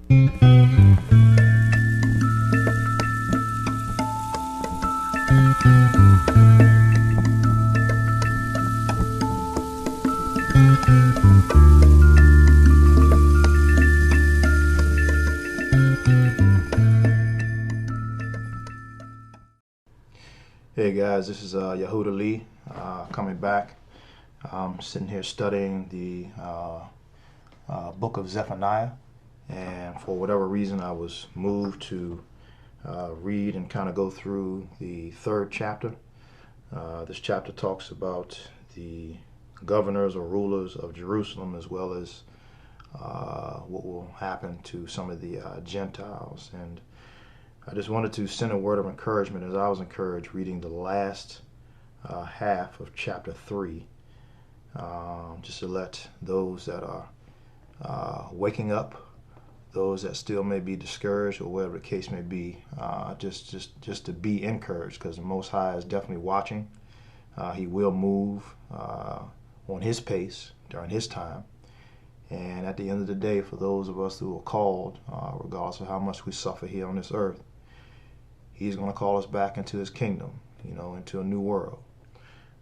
Hey guys, this is Yehuda Lee coming back. I'm sitting here studying the book of Zephaniah, and for whatever reason I was moved to read and kind of go through the third chapter. This chapter talks about the governors or rulers of Jerusalem, as well as what will happen to some of the Gentiles. And I just wanted to send a word of encouragement, as I was encouraged reading the last half of chapter 3, just to let those that are waking up, those that still may be discouraged, or whatever the case may be, just to be encouraged, because the Most High is definitely watching. He will move on His pace during His time. And at the end of the day, for those of us who are called, regardless of how much we suffer here on this earth, He's going to call us back into His kingdom, into a new world.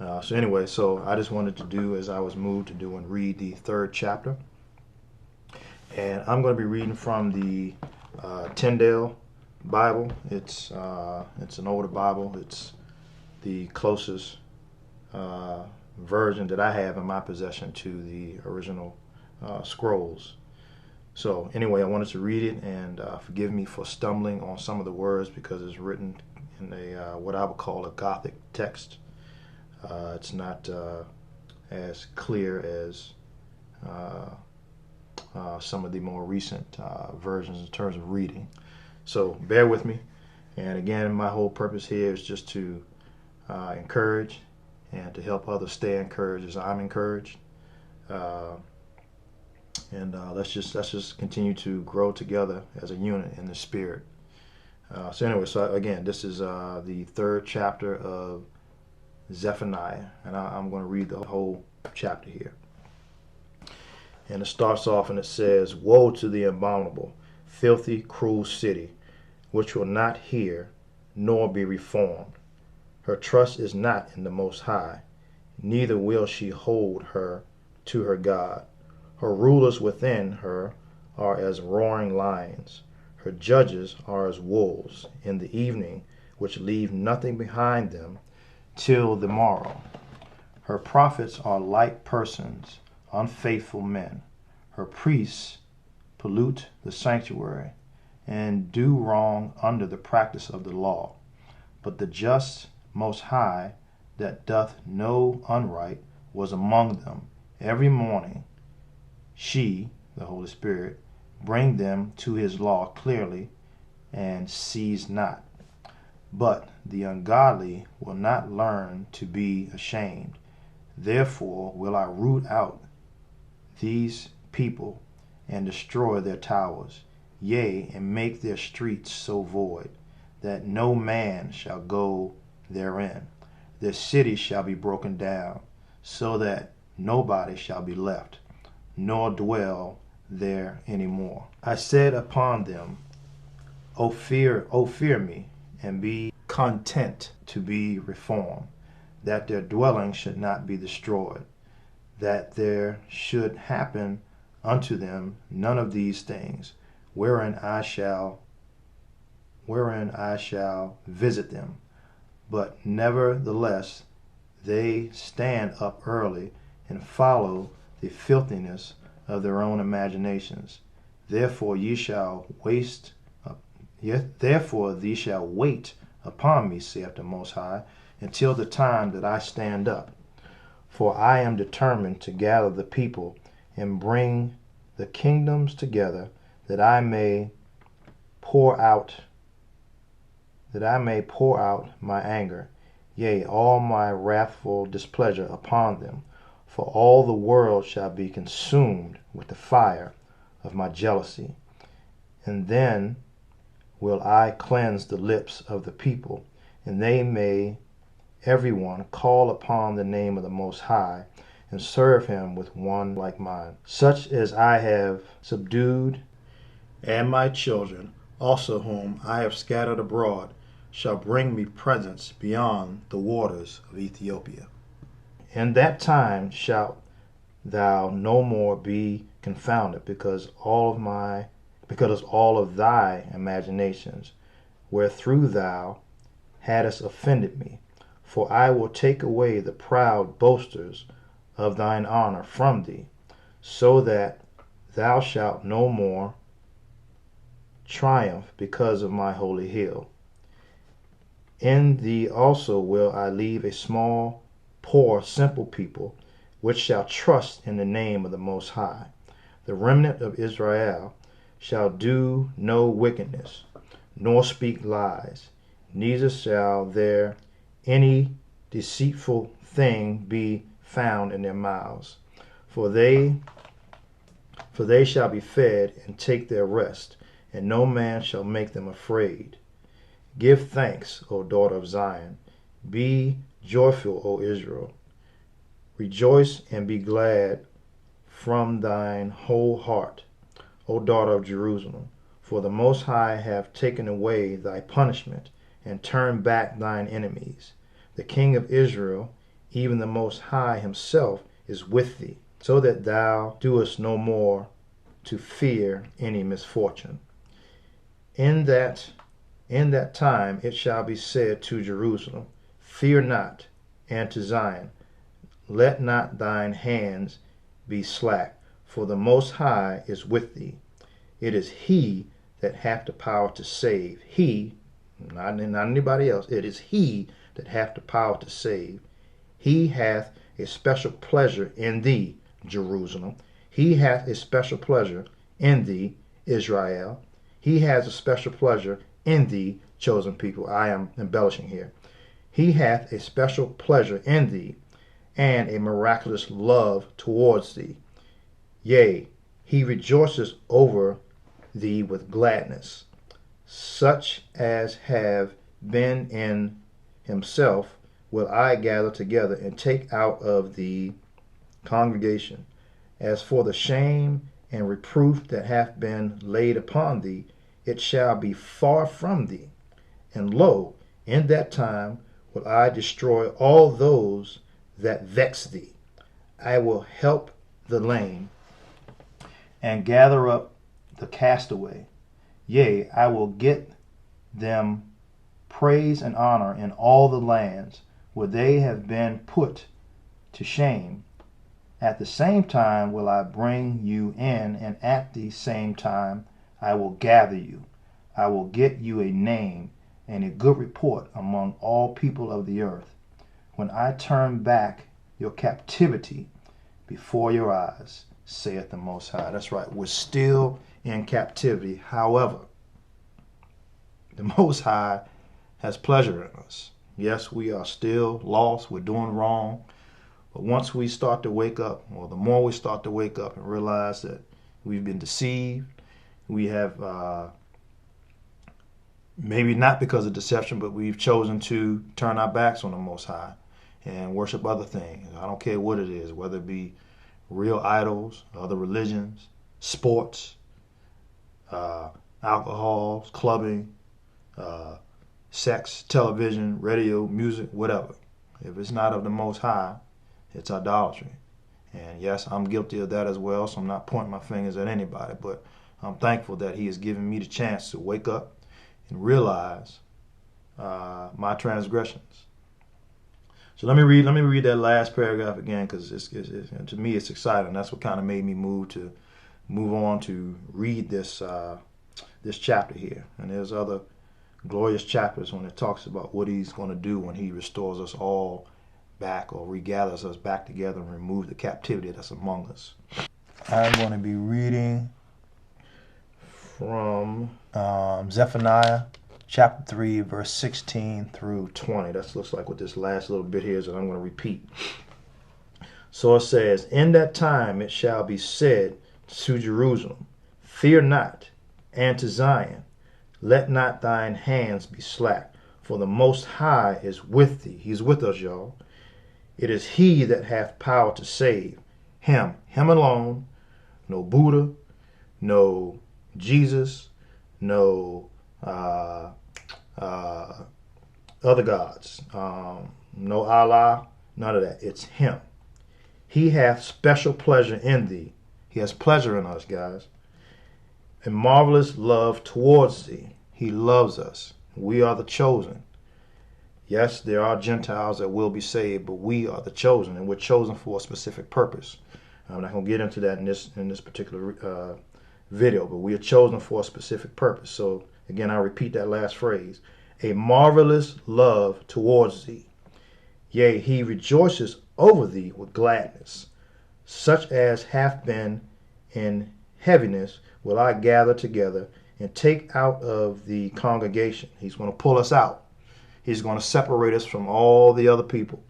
So anyway, so I just wanted to do as I was moved to do and read the third chapter. And I'm going to be reading from the Tyndale Bible. It's an older Bible. It's the closest version that I have in my possession to the original scrolls. So anyway, I wanted to read it, and forgive me for stumbling on some of the words, because it's written in a what I would call a Gothic text. It's not as clear as some of the more recent versions in terms of reading. So bear with me. And again, my whole purpose here is just to encourage and to help others stay encouraged as I'm encouraged. And let's just continue to grow together as a unit in the Spirit. So anyway, so again, this is the third chapter of Zephaniah, and I'm going to read the whole chapter here. And it starts off and it says, "Woe to the abominable, filthy, cruel city, which will not hear, nor be reformed. Her trust is not in the Most High, neither will she hold her to her God. Her rulers within her are as roaring lions. Her judges are as wolves in the evening, which leave nothing behind them till the morrow. Her prophets are light persons, unfaithful men. Her priests pollute the sanctuary and do wrong under the practice of the law. But the just Most High, that doth no unright, was among them. Every morning she, the Holy Spirit, bring them to His law clearly, and sees not. But the ungodly will not learn to be ashamed. Therefore will I root out these people and destroy their towers, yea, and make their streets so void, that no man shall go therein. Their cities shall be broken down, so that nobody shall be left, nor dwell there any more. I said upon them, O fear me, and be content to be reformed, that their dwelling should not be destroyed, that there should happen unto them none of these things, wherein I shall visit them. But nevertheless they stand up early and follow the filthiness of their own imaginations. Therefore thee shall wait upon me, saith the Most High, until the time that I stand up. For I am determined to gather the people and bring the kingdoms together, that I may pour out my anger, yea, all my wrathful displeasure upon them. For all the world shall be consumed with the fire of my jealousy. And then will I cleanse the lips of the people, and they may everyone call upon the name of the Most High, and serve Him with one like mind. Such as I have subdued And my children also whom I have scattered abroad shall bring me presents beyond the waters of Ethiopia. In that time shalt thou no more be confounded, because all of thy imaginations, wherethrough thou hadst offended me. For I will take away the proud boasters of thine honor from thee, so that thou shalt no more triumph because of my holy hill. In thee also will I leave a small, poor, simple people, which shall trust in the name of the Most High. The remnant of Israel shall do no wickedness, nor speak lies, neither shall there any deceitful thing be found in their mouths. For they shall be fed and take their rest, and no man shall make them afraid. Give thanks, O daughter of Zion. Be joyful, O Israel. Rejoice and be glad from thine whole heart, O daughter of Jerusalem. For the Most High hath taken away thy punishment, and turned back thine enemies. The King of Israel, even the Most High himself, is with thee, so that thou doest no more to fear any misfortune. In that time it shall be said to Jerusalem, Fear not, and to Zion, Let not thine hands be slack, for the Most High is with thee. It is he that hath the power to save. He, not anybody else, it is he that hath the power to save. He hath a special pleasure in thee, Jerusalem. He hath a special pleasure in thee, Israel. He has a special pleasure in thee, chosen people. I am embellishing here. He hath a special pleasure in thee, and a miraculous love towards thee. Yea, he rejoices over thee with gladness, such as have been in himself will I gather together and take out of the congregation. As for the shame and reproof that hath been laid upon thee, it shall be far from thee. And lo, in that time will I destroy all those that vex thee. I will help the lame and gather up the castaway. Yea, I will get them praise and honor in all the lands where they have been put to shame. At the same time will I bring you in, and at the same time I will gather you. I will get you a name and a good report among all people of the earth, when I turn back your captivity before your eyes, saith the Most High. That's right, we're still in captivity. However, the Most High has pleasure in us. Yes, we are still lost, we're doing wrong, but once we start to wake up, or the more we start to wake up and realize that we've been deceived, we have maybe not because of deception, but we've chosen to turn our backs on the Most High and worship other things. I don't care what it is, whether it be real idols, other religions, sports, alcohol, clubbing, sex, television, radio, music, whatever. If it's not of the Most High, it's idolatry. And yes, I'm guilty of that as well, so I'm not pointing my fingers at anybody, but I'm thankful that he has given me the chance to wake up and realize my transgressions. So let me read that last paragraph again, because to me it's exciting. That's what kind of made me move on to read this chapter here. And there's other glorious chapters when it talks about what he's going to do when he restores us all back, or regathers us back together and remove the captivity that's among us. I'm going to be reading from Zephaniah chapter 3, verse 16 through 20. That looks like what this last little bit here is that I'm going to repeat. So it says, In that time it shall be said to Jerusalem, Fear not, and to Zion, Let not thine hands be slack, for the Most High is with thee. He's with us, y'all. It is he that hath power to save. Him alone. No Buddha, no Jesus, no other gods, no Allah, none of that. It's him. He hath special pleasure in thee. He has pleasure in us, guys. And marvelous love towards thee. He loves us. We are the chosen. Yes, there are Gentiles that will be saved, but we are the chosen, and we're chosen for a specific purpose. I'm not going to get into that in this particular video, but we are chosen for a specific purpose. So again, I repeat that last phrase: a marvelous love towards thee. Yea, he rejoices over thee with gladness, such as hath been in heaviness will I gather together and take out of the congregation. He's going to pull us out. He's going to separate us from all the other people.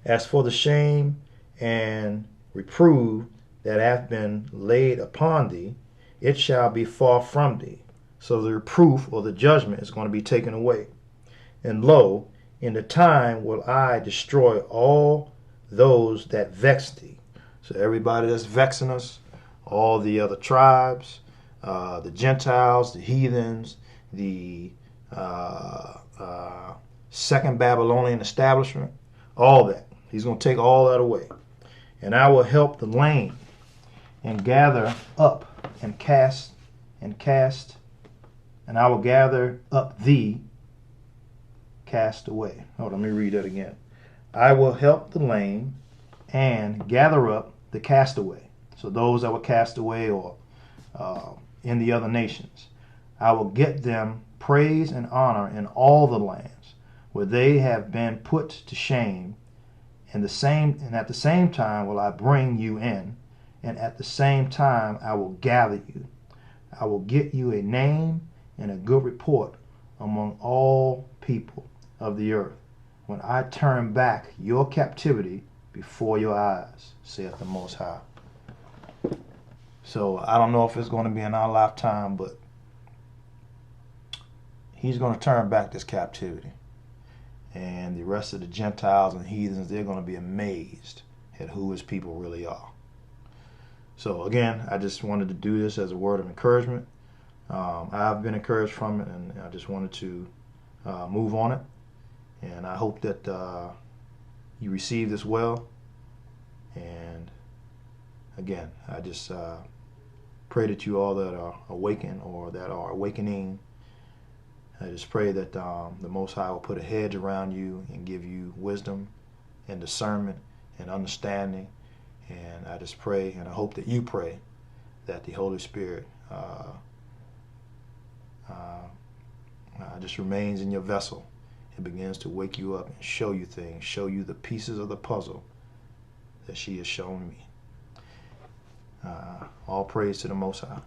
As for the shame and reprove that hath been laid upon thee, it shall be far from thee. So the reproof or the judgment is going to be taken away. And lo, in the time will I destroy all those that vex thee. So everybody that's vexing us, all the other tribes, the Gentiles, the heathens, the second Babylonian establishment, all that. He's going to take all that away. And I will help the lame and gather up and cast, and I will gather up thee cast away. Hold on, let me read that again. I will help the lame and gather up the castaway. So those that were cast away or in the other nations. I will get them praise and honor in all the lands where they have been put to shame, and at the same time will I bring you in, and at the same time I will gather you. I will get you a name and a good report among all people of the earth, when I turn back your captivity before your eyes, saith the Most High. So I don't know if it's going to be in our lifetime, but he's going to turn back this captivity. And the rest of the Gentiles and heathens, they're going to be amazed at who his people really are. So again, I just wanted to do this as a word of encouragement. I've been encouraged from it, and I just wanted to move on it. And I hope that you receive this well. And again, I just pray that you all that are awakened or that are awakening, I just pray that the Most High will put a hedge around you and give you wisdom and discernment and understanding. And I just pray, and I hope that you pray, that the Holy Spirit just remains in your vessel and begins to wake you up and show you things, show you the pieces of the puzzle that she has shown me. All praise to the Most High.